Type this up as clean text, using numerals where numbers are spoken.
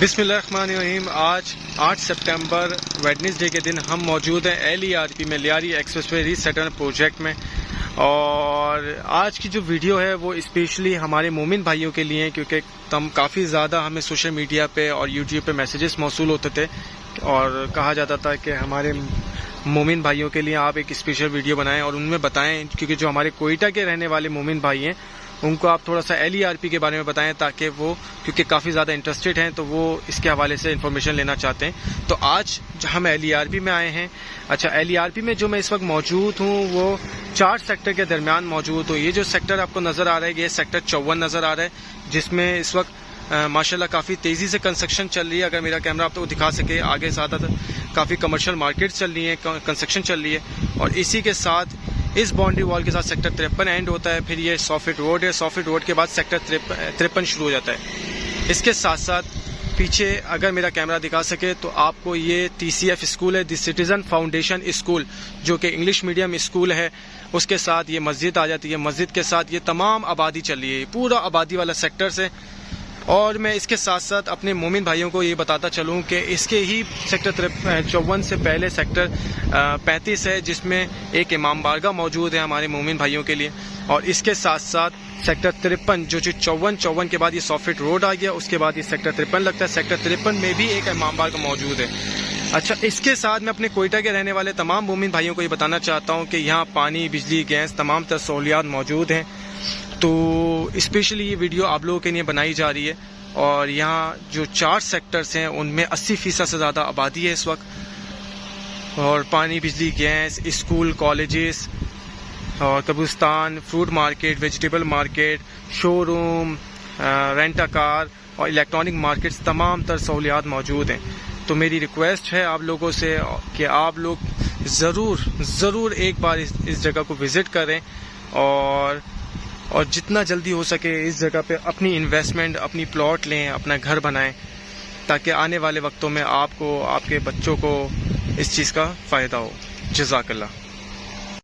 बिस्मिल्लाहिर्रहमानिर्रहीम। आज 8 सितंबर वेडनेसडे के दिन हम मौजूद हैं LERP में, लियारी एक्सप्रेसवे रीसेटलमेंट प्रोजेक्ट में। और आज की जो वीडियो है वो स्पेशली हमारे मोमिन भाइयों के लिए है, क्योंकि काफ़ी ज़्यादा हमें सोशल मीडिया पे और यूट्यूब पे मैसेजेस मौसूल होते थे और कहा जाता था कि हमारे मोमिन भाइयों के लिए आप एक स्पेशल वीडियो बनाएं और उनमें बताएं, क्योंकि जो हमारे कोयटा के रहने वाले मोमिन भाई हैं उनको आप थोड़ा सा LERP के बारे में बताएं, ताकि वो, क्योंकि काफ़ी ज़्यादा इंटरेस्टेड हैं तो वो इसके हवाले से इन्फॉर्मेशन लेना चाहते हैं। तो आज हम LERP में आए हैं। अच्छा, LERP में जो मैं इस वक्त मौजूद हूँ वो 4 सेक्टर के दरमियान मौजूद हूँ। ये जो सेक्टर आपको नज़र आ रहा है, ये सेक्टर 54 नज़र आ रहा है, जिसमें इस वक्त माशाल्लाह काफ़ी तेज़ी से कंस्ट्रक्शन चल रही है। अगर मेरा कैमरा आप तो दिखा सके आगे, ज़्यादा काफ़ी कमर्शियल मार्केट चल रही है, कंस्ट्रक्शन चल रही है। और इसी के साथ इस बाउंड्री वॉल के साथ सेक्टर 53 एंड होता है, फिर ये 100 फीट रोड है, 100 फीट रोड के बाद सेक्टर 53 शुरू हो जाता है। इसके साथ साथ पीछे अगर मेरा कैमरा दिखा सके तो आपको ये TCF स्कूल है, द सिटीज़न फाउंडेशन स्कूल, जो कि इंग्लिश मीडियम स्कूल है। उसके साथ ये मस्जिद आ जाती है, मस्जिद के साथ ये तमाम आबादी चल रही है, पूरा आबादी वाला सेक्टर से। और मैं इसके साथ साथ अपने मोमिन भाइयों को ये बताता चलूँ कि इसके ही सेक्टर 54 से पहले सेक्टर 35 है, जिसमें एक इमाम बारगाह मौजूद है हमारे मोमिन भाइयों के लिए। और इसके साथ साथ सेक्टर 53 जो 54 के बाद ये 100 फीट रोड आ गया, उसके बाद ये सेक्टर 53 लगता है। सेक्टर 53 में भी एक इमाम बारगाह मौजूद है। अच्छा, इसके साथ मैं अपने कोयटा के रहने वाले तमाम मोमिन भाइयों को ये बताना चाहता हूँ कि यहाँ पानी, बिजली, गैस, तमाम तरह सहूलियात मौजूद हैं। तो स्पेशली ये वीडियो आप लोगों के लिए बनाई जा रही है। और यहाँ जो 4 सेक्टर्स हैं उनमें 80% से ज़्यादा आबादी है इस वक्त। और पानी, बिजली, गैस, स्कूल, कॉलेजेस और कब्रिस्तान, fruit market, vegetable market, showroom, rent a car और इलेक्ट्रॉनिक मार्केट्स, तमाम तर सहूलियात मौजूद हैं। तो मेरी रिक्वेस्ट है आप लोगों से कि आप लोग ज़रूर एक बार इस जगह को विज़िट करें और जितना जल्दी हो सके इस जगह पे अपनी इन्वेस्टमेंट, अपनी प्लॉट लें, अपना घर बनाएं, ताकि आने वाले वक्तों में आपको, आपके बच्चों को इस चीज़ का फ़ायदा हो। जज़ाकल्लाह।